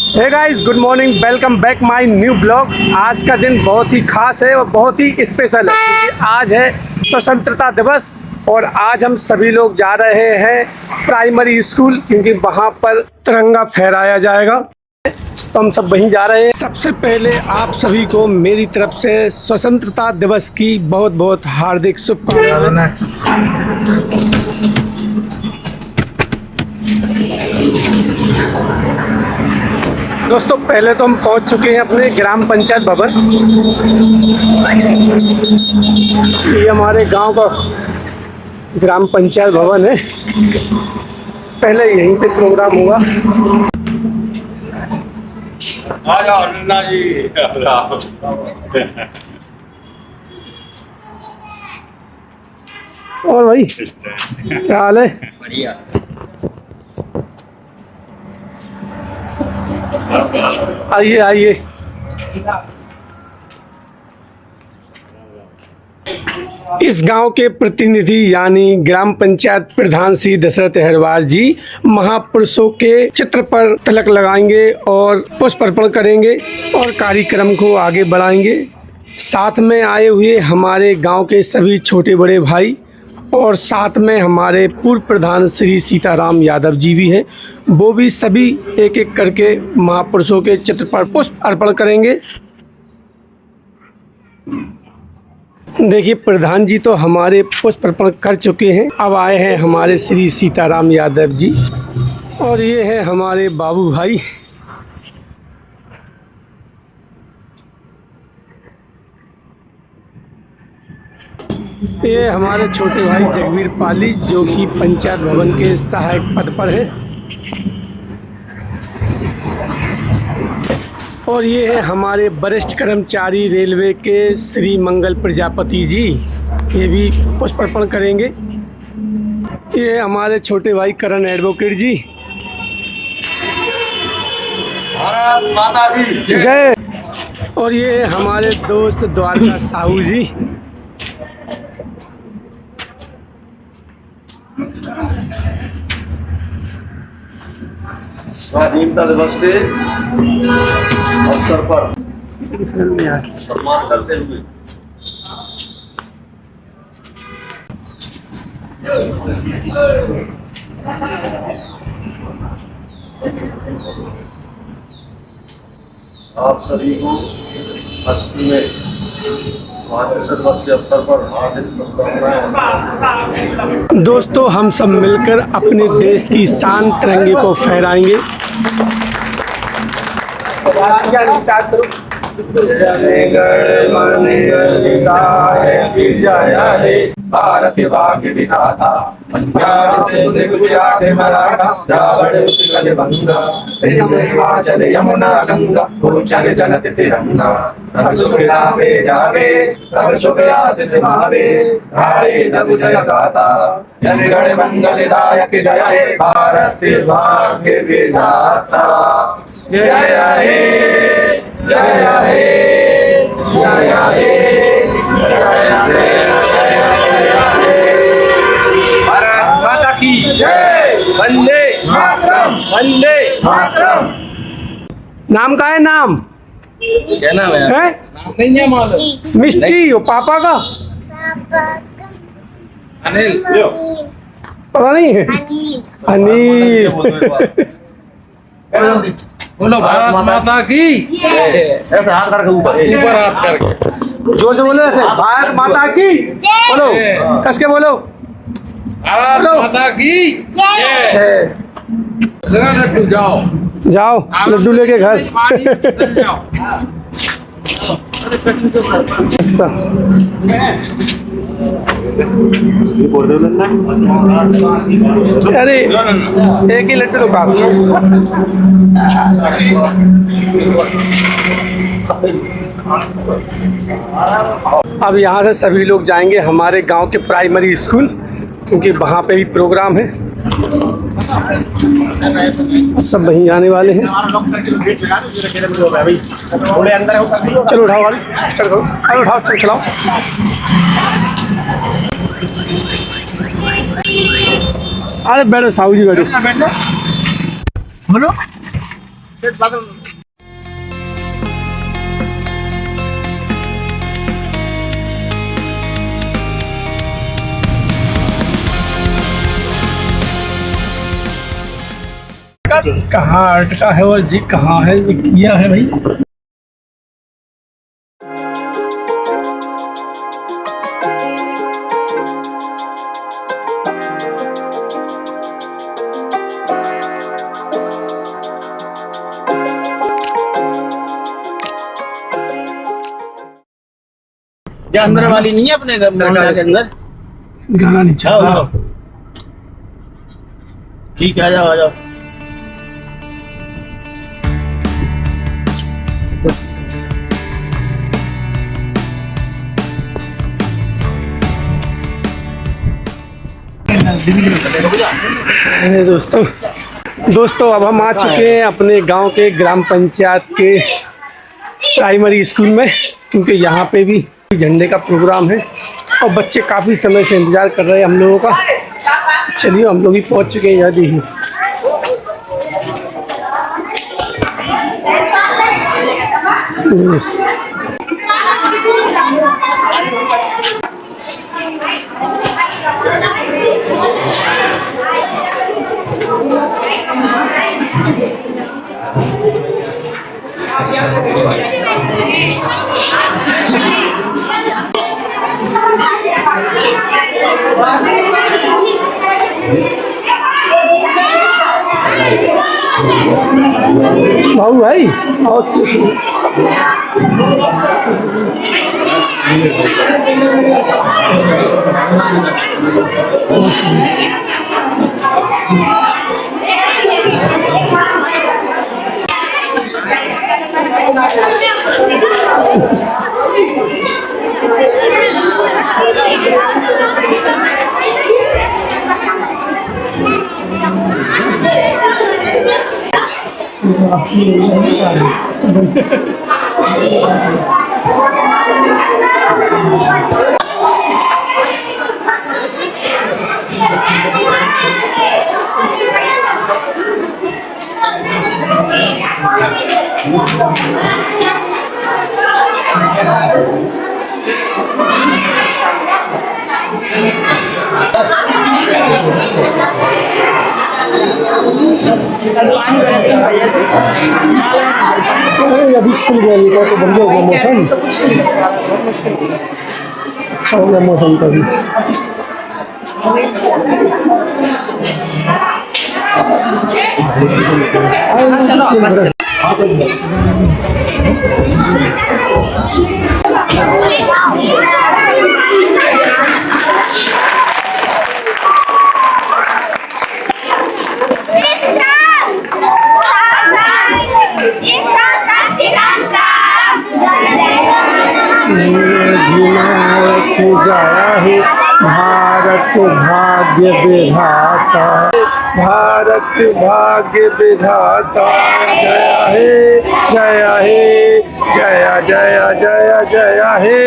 Hey guys, good morning, welcome back my new blog. आज का दिन बहुत ही खास है और बहुत ही स्पेशल है क्योंकि आज है स्वतंत्रता दिवस और आज हम सभी लोग जा रहे हैं प्राइमरी स्कूल क्योंकि वहाँ पर तिरंगा फहराया जाएगा। तो हम सब वहीं जा रहे हैं। सबसे पहले आप सभी को मेरी तरफ से स्वतंत्रता दिवस की बहुत बहुत हार्दिक शुभकामनाएं। दोस्तों, पहले तो हम पहुंच चुके हैं अपने ग्राम पंचायत भवन। ये हमारे गांव का ग्राम पंचायत भवन है। पहले यहीं पे प्रोग्राम हुआ। आ जाओ नन्ना जी। और भाई क्या हाल है? बढ़िया। आइए आइए। इस गांव के प्रतिनिधि यानी ग्राम पंचायत प्रधान श्री दशरथ अहिरवार जी महापुरुषों के चित्र पर तिलक लगाएंगे और पुष्प अर्पण करेंगे और कार्यक्रम को आगे बढ़ाएंगे। साथ में आए हुए हमारे गांव के सभी छोटे बड़े भाई और साथ में हमारे पूर्व प्रधान श्री सीताराम यादव जी भी हैं। वो भी सभी एक एक करके महापुरुषों के चित्र पर पुष्प अर्पण करेंगे। देखिए, प्रधान जी तो हमारे पुष्प अर्पण कर चुके हैं। अब आए हैं हमारे श्री सीताराम यादव जी और ये है हमारे बाबू भाई। ये हमारे छोटे भाई जगवीर पाली जो कि पंचायत भवन के सहायक पद पर है। और ये है हमारे वरिष्ठ कर्मचारी रेलवे के श्री मंगल प्रजापति जी, ये भी पुष्प अर्पण करेंगे। ये हमारे छोटे भाई करण एडवोकेट जी। भारत माता की जय। और ये है हमारे दोस्त द्वारका साहू जी। स्वाधीनता दिवस के अवसर पर सम्मान करते हुए आप सभी को 80वें स्वाधीनता दिवस के अवसर पर हार्दिक शुभकामनाएं। दोस्तों, हम सब मिलकर अपने देश की शान तिरंगे को फहराएंगे। भारत भाग्य विधाता पंजाब से गुजरात मराठा द्राविड़ उत्कल बंगा हिमाचल यमुना गंगा उच्चल जनत तिरंगा तब सुखला पे जावे तब शुभ आशीष भावे धारे तब जय गाता जनगण मंगलदायक जय हे भारत भाग्य विधाता जय हे जय हे जय हे की जय। वंदे मातरम वंदे मातरम। नाम का है? नाम क्या नाम है? नाम नहीं है मालूम। मिष्टी। और पापा का अनिल। पता नहीं है। अनिल। बोलो भारत माता की जय। ऐसे हाथ करके ऊपर ऊपर हाथ करके जोर से बोलो। ऐसे भारत माता की बोलो। कस के बोलो। भारत माता की जय। लगा लड्डू जाओ जाओ लड्डू लेके घर। जाओ। अच्छा, अरे एक ही लड्डू तो काफी है। अब यहाँ से सभी लोग जाएंगे हमारे गांव के प्राइमरी स्कूल क्योंकि वहाँ पे भी प्रोग्राम है। सब वहीं जाने वाले हैं। चलो उठाओ गाड़ी, चलो उठाओ, तुम चलाओ। अरे बैठो साहू जी, बैठो। बोलो कहाँ अटका है और जी कहाँ है, ये किया है भाई। ये अंदर वाली नहीं है अपने घर के अंदर गाना नहीं चल रहा। ठीक है, आ जाओ आ जाओ। दोस्तों अब हम आ चुके हैं अपने गांव के ग्राम पंचायत के प्राइमरी स्कूल में, क्योंकि यहाँ पे भी झंडे का प्रोग्राम है और बच्चे काफ़ी समय से इंतज़ार कर रहे हैं हम लोगों का। चलिए हम लोग भी पहुँच चुके हैं याद ही। भाऊ भाई और अभी खुल गया तो बंद हो गया मौसम। अच्छा हो गया मौसम का भी। जाया है भारत भाग्य विधाता, भारत भाग्य विधाता, जया है जया है जया जया जया जया है।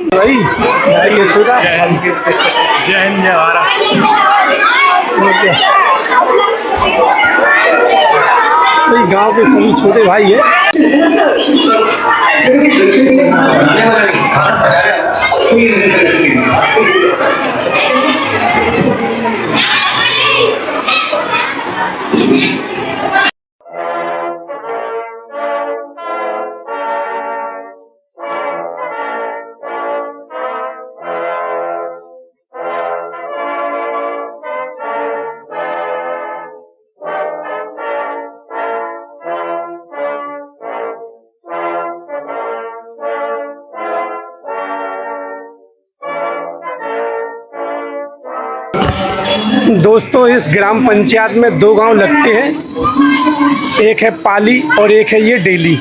भाई ये छोटा जय हिंद जय भारत। गांव के सभी छोटे भाई है। दोस्तों इस ग्राम पंचायत में दो गांव लगते हैं, एक है पाली और एक है ये डेली।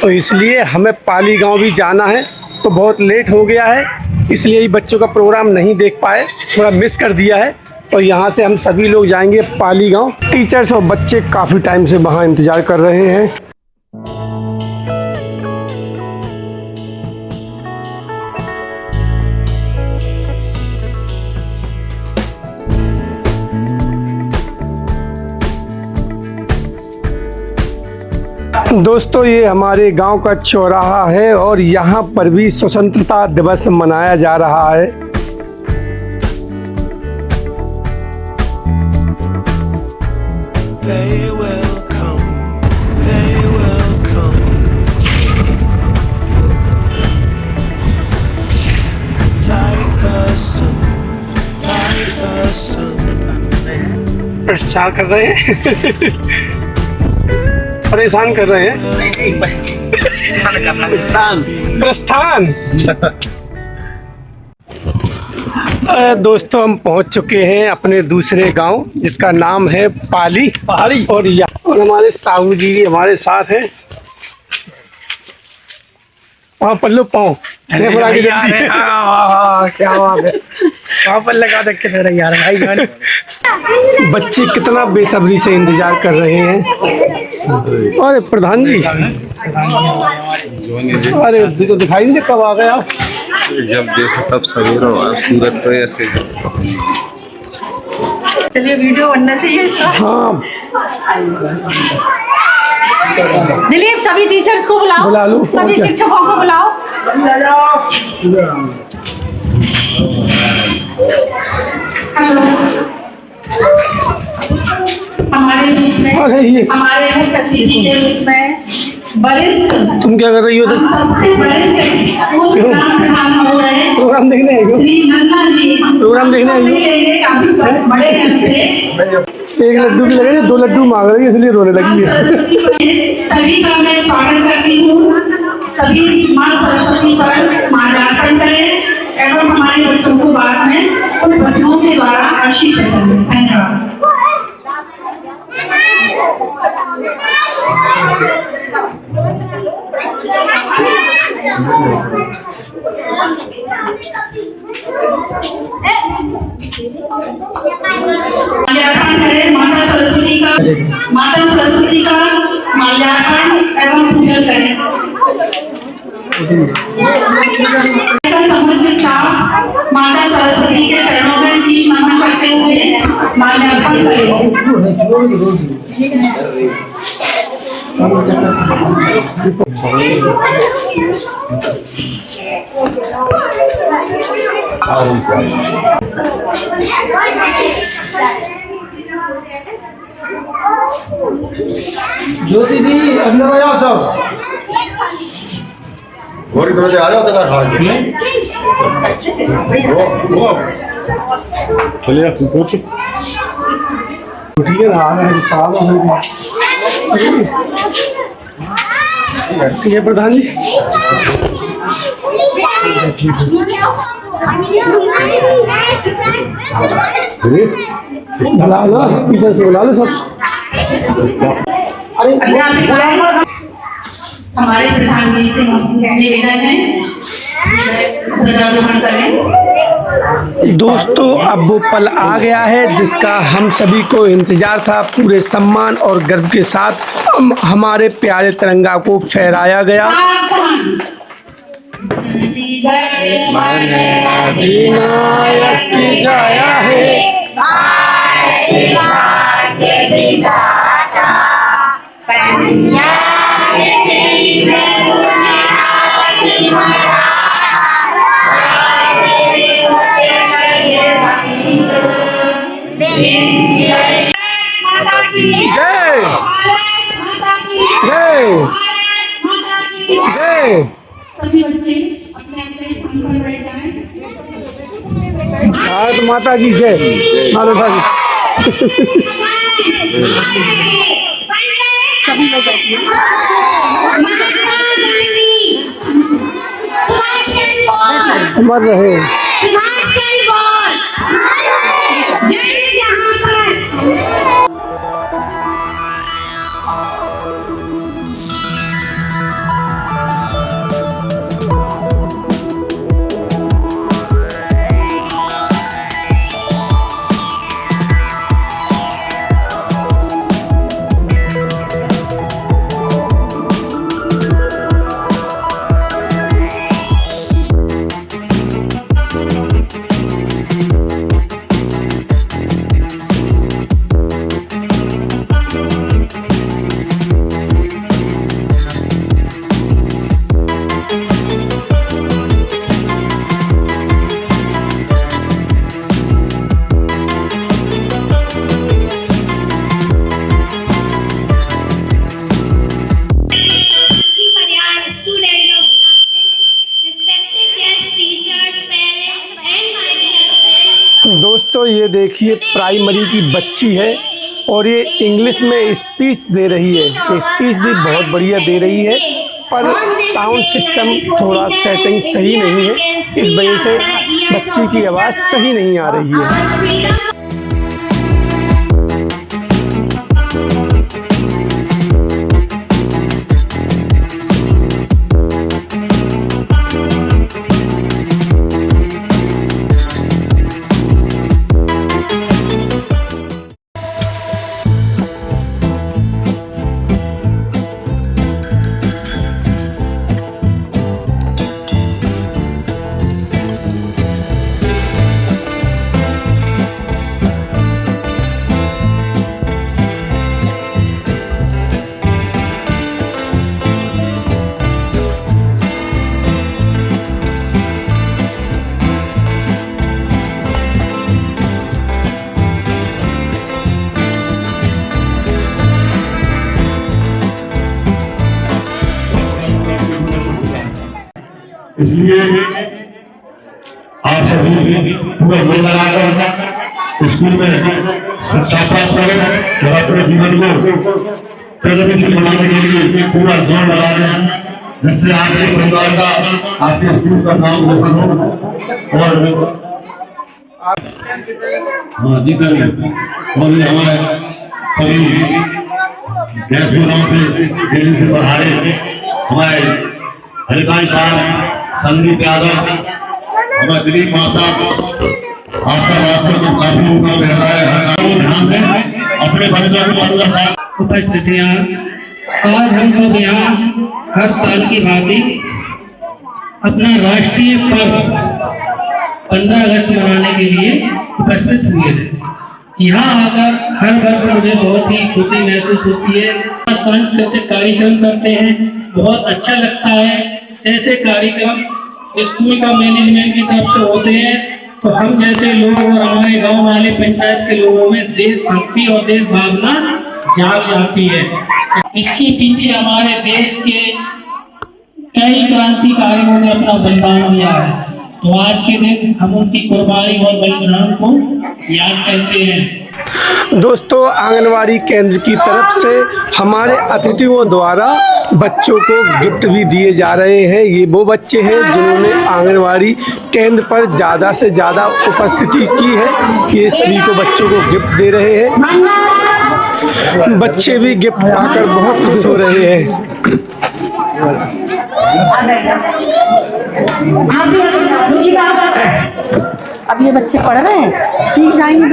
तो इसलिए हमें पाली गांव भी जाना है, तो बहुत लेट हो गया है, इसलिए ये बच्चों का प्रोग्राम नहीं देख पाए, थोड़ा मिस कर दिया है। और यहाँ से हम सभी लोग जाएंगे पाली गांव। टीचर्स और बच्चे काफ़ी टाइम से वहाँ इंतज़ार कर रहे हैं। दोस्तों, ये हमारे गांव का चौराहा है और यहाँ पर भी स्वतंत्रता दिवस मनाया जा रहा है। They will come, they will come. Like the sun, like the sun. प्रचार कर रहे हैं परेशान कर रहे हैं। प्रस्थान। दोस्तों, हम पहुंच चुके हैं अपने दूसरे गांव जिसका नाम है पाली पहाड़ी। और हमारे साहू जी हमारे साथ हैं। वहाँ पल्लू पाँव क्या बात है, वहाँ पर लगा देख के तेरा यार भाई गाने। बच्चे कितना बेसब्री से इंतजार कर रहे हैं। अरे प्रधान जी, अरे तो दिखाई नहीं कब आ गए आप? जब देखो तब सवेरा हुआ, सूरत तो ऐसे। चलिए वीडियो बनना चाहिए इसका। हाँ, दिलीप, सभी टीचर्स को बुलाओ, बुला लो। सभी और क्या? शिक्षकों को बुलाओ। हमारे बीच में अरे ये हमारे मुख्य अतिथि के रूप में वरिष्ठ, तुम क्या कर रही हो? हम सबसे वरिष्ठ पूर्व ग्राम प्रधान महोदय प्रोग्राम देखने आई हो? श्री नन्ना जी प्रोग्राम देखने आई हो? लेने काफी बड़े ढंग से एक लड्डू की लगे, 2 लड्डू मांग रही है इसलिए रोने लगी है। सभी का मैं स्वागत करती हूँ। सभी माँ सरस्वती पर माल्यार्पण करें एवं हमारे बच्चों को बाद में उन बच्चों के द्वारा आशीष दें। धन्यवाद। माल्यार्पण करें माता सरस्वती का माल्यार्पण एवं पूजन करें। समस्त स्टाफ माता सरस्वती के चरणों में शीश नमन करते हुए माल्यार्पण करें। ज्योति जी, अंदर आ जाओ सब। और इधर से आ जाओ तेरा हाथ। चलिए कुछ ठीक है ना? ये प्रधान जी बुला लो, पीछे से बुला लो सब। हमारे प्रधान जी से निवेदन है ध्वजारोहण करें। दोस्तों, अब वो पल आ गया है जिसका हम सभी को इंतजार था। पूरे सम्मान और गर्व के साथ हमारे प्यारे तिरंगा को फहराया गया। अधिनायक की जाया है, जय जय जय। सभी बच्चे अपने अपने स्थान पर बैठ जाएं। भारत माता की जय। माता की सभी लोग बैठिए। अमर रहे। ये देखिए प्राइमरी की बच्ची है और ये इंग्लिश में स्पीच दे रही है। स्पीच भी बहुत बढ़िया दे रही है, पर साउंड सिस्टम थोड़ा सेटिंग सही नहीं है, इस वजह से बच्ची की आवाज़ सही नहीं आ रही है। इसलिए आप सभी पूरा मन लगाकर स्कूल में शिक्षा प्राप्त करें और अपने जीवन को प्रगतिशील बनाने के लिए पूरा जोर लगा दें, जिससे आपके परिवार का, आपके स्कूल का नाम रोशन हो। और हाँ जी और हमारे सभी गैस गुदाम से दिल्ली से पढ़ाए हमारे हरिकांत साहब, संदीप यादव, हमारे दिलीप मासा, आपका रास्ते में काफी मौका मिल रहा है। ध्यान दें अपने बच्चों को उपस्थितियाँ। आज हम सब यहाँ हर साल की भांति अपना राष्ट्रीय पर्व 15 अगस्त मनाने के लिए उपस्थित हुए थे। यहाँ आकर हर वर्ष मुझे बहुत ही खुशी महसूस होती है। सांस्कृतिक कार्यक्रम करते हैं, बहुत अच्छा लगता है। ऐसे कार्यक्रम स्कूल का मैनेजमेंट की तरफ से होते हैं तो हम जैसे लोग और हमारे गांव वाले पंचायत के लोगों में देशभक्ति और देश भावना जाग जाती है। इसके पीछे हमारे देश के कई क्रांतिकारियों ने अपना बलिदान दिया है, तो आज के दिन हम उनकी कुर्बानी और बलिदान को याद करते हैं। दोस्तों, आंगनवाड़ी केंद्र की तरफ से हमारे अतिथियों द्वारा बच्चों को गिफ्ट भी दिए जा रहे हैं। ये वो बच्चे हैं जिन्होंने आंगनवाड़ी केंद्र पर ज़्यादा से ज़्यादा उपस्थिति की है, ये सभी को बच्चों को गिफ्ट दे रहे हैं। बच्चे भी गिफ्ट पाकर बहुत खुश हो रहे हैं। अब ये बच्चे पढ़ रहे हैं, सीख जाएंगे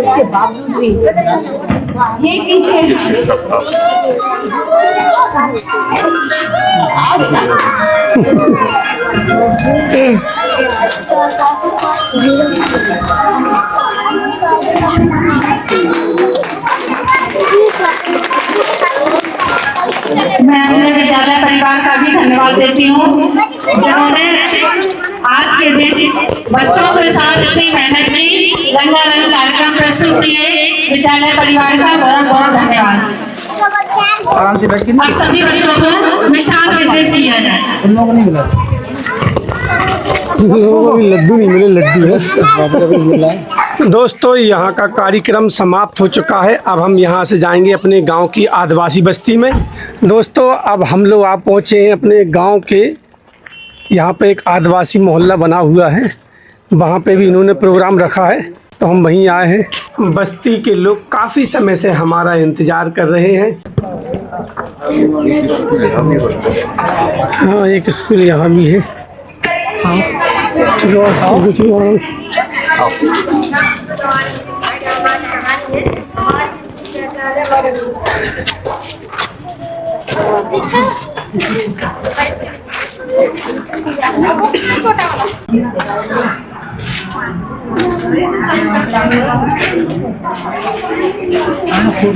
इसके बावजूद भी ये पीछे मैं अपने विद्यालय परिवार का भी धन्यवाद देती हूँ जिन्होंने आज के दिन बच्चों के साथ इतनी मेहनत की, रंगारंग कार्यक्रम प्रस्तुत किए। विद्यालय परिवार का बहुत बहुत धन्यवाद। आराम से बैठ के और सभी बच्चों को मिष्ठान वितरित किया जाए। उन लोगों को नहीं मिला, लड्डू नहीं मिले, लड्डू है। दोस्तों, यहाँ का कार्यक्रम समाप्त हो चुका है। अब हम यहाँ से जाएंगे अपने गांव की आदिवासी बस्ती में। दोस्तों, अब हम लोग आप पहुँचे हैं अपने गांव के, यहाँ पे एक आदिवासी मोहल्ला बना हुआ है, वहाँ पे भी इन्होंने प्रोग्राम रखा है तो हम वहीं आए हैं। बस्ती के लोग काफ़ी समय से हमारा इंतज़ार कर रहे हैं। हाँ, एक स्कूल यहाँ भी है। चलो फोटो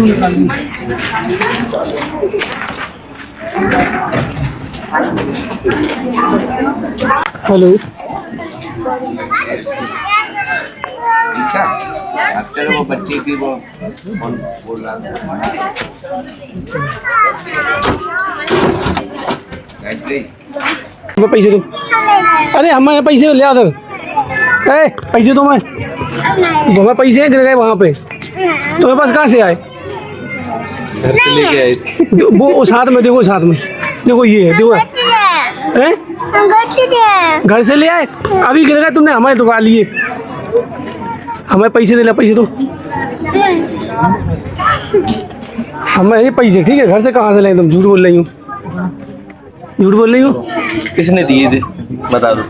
निकाल हेलो, चलो वो बच्चे की वो कौन बोल रहा था पैसे दो। अरे हमें पैसे ले उधर, पैसे दो। मैं तुम्हें पैसे गिर गए वहाँ पे, तुम्हारे पास कहाँ से आए? घर से लेके आए। वो साथ में देखो, साथ में देखो, ये है, देखो हैं? घर से ले आए, अभी गिर गए तुमने हमारे दुकान लिए। हमें पैसे दे ले, पैसे दो हमें ये पैसे, ठीक है? घर से कहाँ से लाए? तुम झूठ बोल रही हो, झूठ बोल रही हो। किसने दिए थे बता दो।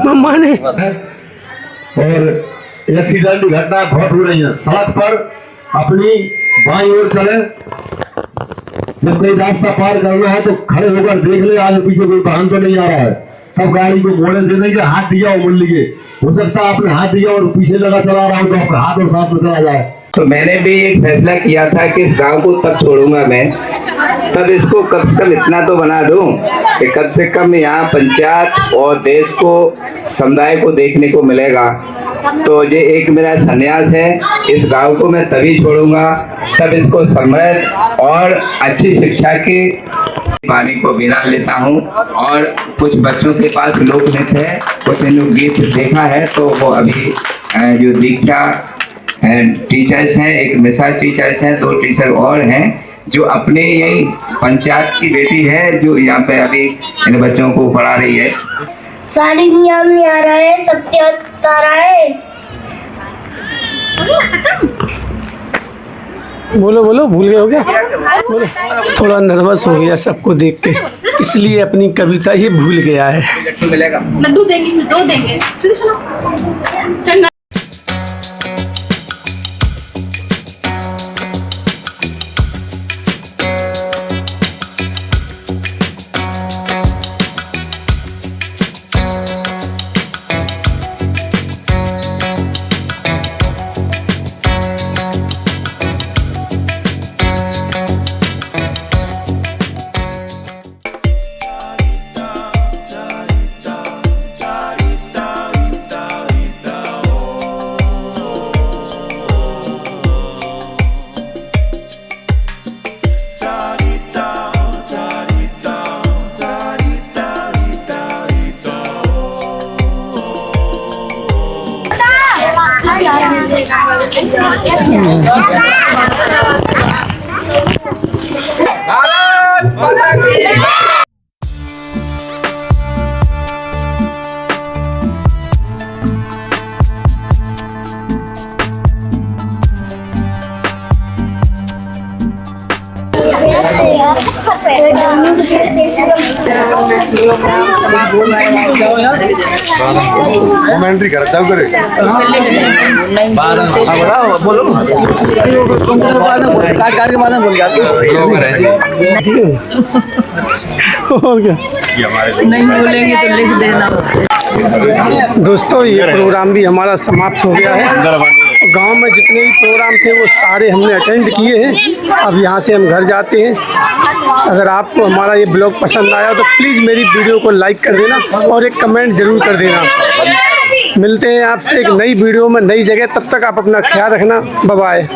मम्मा ने। और एक्सीडेंट की घटना बहुत हो रही है। सड़क पर अपनी बाईं ओर चले, जब कोई रास्ता पार करना है तो खड़े होकर देख ले आगे पीछे कोई वाहन तो नहीं आ रहा है, तब गाड़ी को मोड़े से नहीं कि हाथ दिया और मुड़ लिए। हो सकता है आपने हाथ दिया और पीछे लगा चला रहा हो तो आपका हाथ और साथ में चला जाए। तो मैंने भी एक फैसला किया था कि इस गांव को तब छोड़ूंगा मैं, तब इसको कम से कम इतना तो बना दूं कि कम से कम यहाँ पंचायत और देश को, समुदाय को देखने को मिलेगा। तो ये एक मेरा संन्यास है। इस गांव को मैं तभी छोड़ूंगा तब इसको समृद्ध और अच्छी शिक्षा के पानी को बिना लेता हूँ। और कुछ बच्चों के पास लोक नृत्य है, कुछ गीत देखा है, तो वो अभी जो दीक्षा टीचर्स हैं, एक मिसाल टीचर्स हैं, 2 टीचर और हैं जो अपने यही पंचायत की बेटी है जो यहाँ पे अभी इन बच्चों को पढ़ा रही है। सारी नियम नहीं आ रहा है, सत्य आ रहा है। बोलो बोलो, भूल गए हो क्या? बोलो। थोड़ा नर्वस हो गया सबको देख के, इसलिए अपनी कविता ही भूल गया है। लड्डू देंगे, 2 देंगे। चलो सुनो, कमेंट्री करता हूँ करे बोलो काट के बाद बोल और क्या नहीं बोलेंगे तो लिख देना। दोस्तों, ये प्रोग्राम भी हमारा समाप्त हो गया है। गांव में जितने भी प्रोग्राम थे वो सारे हमने अटेंड किए हैं। अब यहाँ से हम घर जाते हैं। अगर आपको हमारा ये ब्लॉग पसंद आया तो प्लीज़ मेरी वीडियो को लाइक कर देना और एक कमेंट ज़रूर कर देना। मिलते हैं आपसे एक नई वीडियो में, नई जगह। तब तक आप अपना ख्याल रखना। Bye bye.